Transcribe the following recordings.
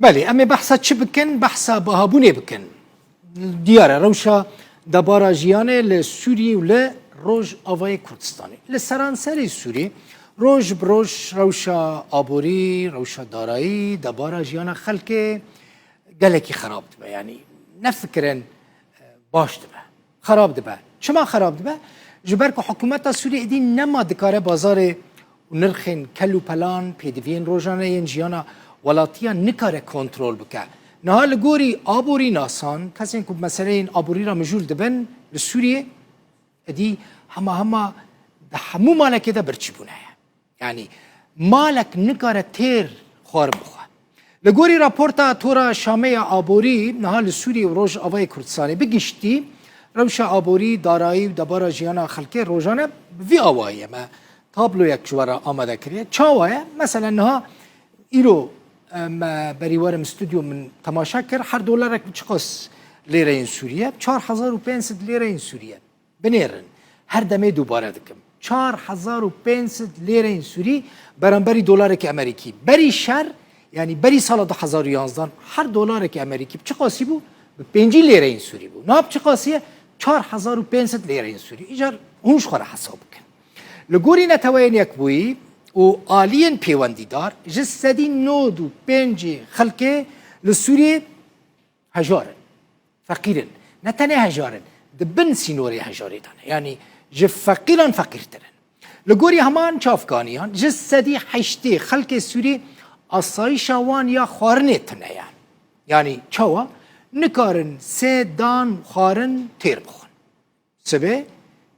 بله اما بحثا چه بکن بحثا بهابونه بکن دیاره روشا دبارا جیانه لسوریه و لروج آوای کردستانی لسرانسری سوریه روج بروش روشا آبوری روشا دارایی دبارا جیانه خلک گلکی خراب دبه یعنی نفکرن باش دبه خراب دبه چما خراب دبه جبر که حکومت سوریه دی نما دکاره بازار نرخین کلو پلان پیدوین روزانه این جیانا ولاتیا نکاره کنترل بکه نه حال گوری آبوری ناسان کسی که مثلا این آبوری را مجول دبن لسوریه دی همه ده همو مالک ده برچی بونه یعنی مالک نکاره تیر خوار بخواه لگوری راپورتا تورا شامه آبوری نه حال سوریه و روز آوای کردستانی بگشتی روش آبوری دارایی و دبارا جیانا خلکه روزانه وی آوایه ما تابلو یک جوارا آماده کریه چاوایه مثلا نها ایرو ما بریوارم استودیو من تماشا کرد هر دلارک چقاس لیره این سوریه 4500 لیره این سوریه بنیرن هر دمه دوباره دکم 4500 لیره این سوری برانبری دلارک امریکی بری شر یعنی بری سال 2011 هر دلارک امریکی چقاسی بود به 5 لیره این سوری بود ناب چقاسیه 4500 لیره این سوری ایجار اونش خوره حساب کن لگوری نتوین یک بویی و آلین پیوندیدار جسدی 95 خلکه لسوریه هجارن فقیرن نه تنه هجارن دبن سینوری هجاری دانه یعنی جف فقیران فقیرترن لگوری همان چافگانیان جسدی 8 خلک سوریه آسایش وان یا خارنه تنه یعنی چوا نکارن سه دان خارن تیر بخون سبه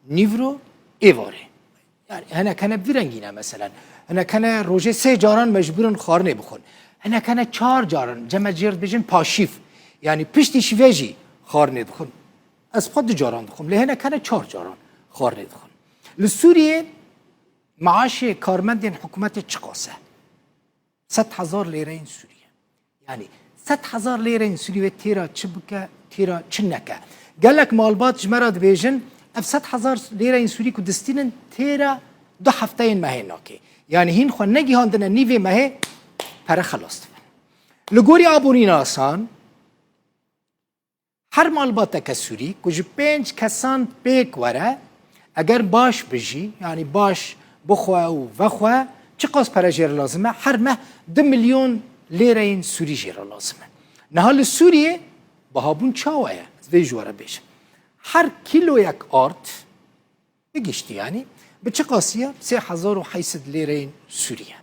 نیورو ایواره يعني هنا كان برنگینه مثلا هنا كان روزه 3 جاران مجبورن خارنه بخون هنا كان 4 جاران جمع جرد بجن پاشیف يعني پشتی شویجی خارنه بخون از خود جاران بخون له هنا كان 4 جاران خارنه بخون لسوریه معاش کارمندین حکومت چقاسه 100,000 لیره این سوریه يعني 100,000 لیره این سوریه تیرا چبکه تیرا چنکه قالك مالبات جمرات بيجن اف 100,000 لیره این سوری که دستینن تیرا 2 هفته این ماه ناکه یعنی هین خو نگی هاندن نیوی ماه پر خلاص لگوری آبوری ناسان هر مالبات که سوری کج 5 کسان پیک وره اگر باش بجی یعنی باش بخواه و وخواه چقاس پر جیر لازمه هر ماه 2 میلیون لیره این سوری جیر لازمه نهال سوریه بهابون چاوه وی جواره بیشه هر کیلو یک آرد بگشتی یعنی به چه قاسیه 3800 لیره سوریه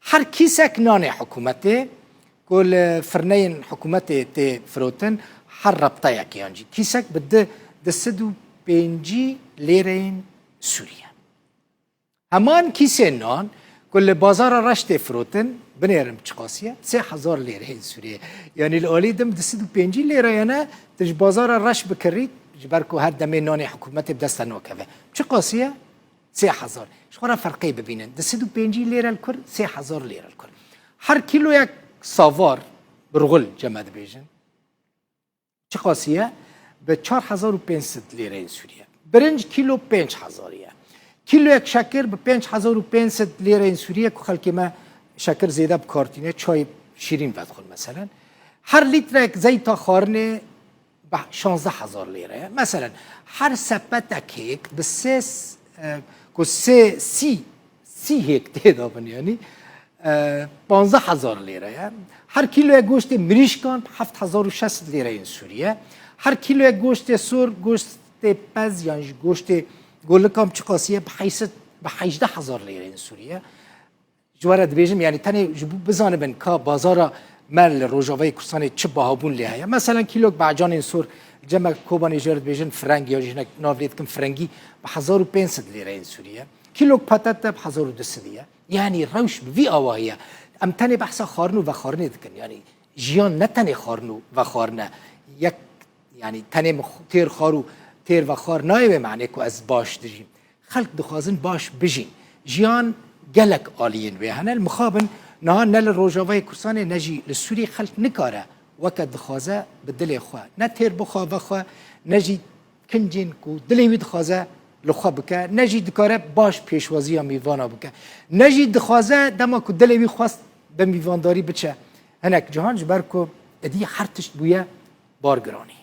هر کیسک نان حکومته کل فرنین حکومته تی فروتن هر ربطه یکی یعنی کیسک بده 205 لیره سوریه همان کیسه نان کل بازار رشت فروتن بنیرم چه قاسیه 3000 لیره سوریه یعنی الالی دم 205 لیره یعنی تج بازار رش بکرید جبركو هر دمي نوني حكومتي بدست نوكفه چه قاسيه 3000 شخورا فرقي ببينن دسدو 5 ليره الكل 3000 ليره الكل هر كيلو يك صافار برغل جماد بيجن چه قاسيه ب 4500 ليره سوريا برنج كيلو 5000 كيلو يك شكر ب 5500 ليره سوريا كو خلك ما شكر زياده بكارتينه چای شیرین بدخل مثلا هر لیتر یک زیت خارنه 16,000 لیره مثلا هر سپت کیک به سی هیک تعداد یعنی 15,000 لیره هر کیلو گوشت مریشکان 7,600 لیره این سوریه هر کیلو گوشت سور گوشت پز یعنی گوشت گلکام چقاسیه به 18,000 لیره این سوریه جوارد بیجم یعنی تنی بزانه بن که بازار مال روجاوی کردستان چه باهابون لیه مثلا کیلو بعجان سور جمع کوبانی جرد بیجن فرنگ یا جنک نافلیت کم فرنگی به 1500 لیره این سوریه کیلو پتات به 1200 یعنی روش بی آواهیه ام تنی بحث خارنو و خارنه دکن یعنی جیان نتنی خارنو و خارنه یک یعنی تنی تیر خارو تیر و خار نایه معنی که از باش دجیم خلق دخوازن باش بجین جیان گلک آلیین به هنال مخابن نه نل روجاوی کردستان نجی لسوری خلق نکاره وقت دخوازه بدل خواه نه تیر بخواه بخواه نجی کنجین کو دلی وید خوازه لخواه بکه نجی دکاره باش پیشوازی میوانا بکه نجی دخوازه دما کو دلی وی خواست به میوانداری بچه هنک جهان جبر کو ادی هر تشت بویه بارگرانی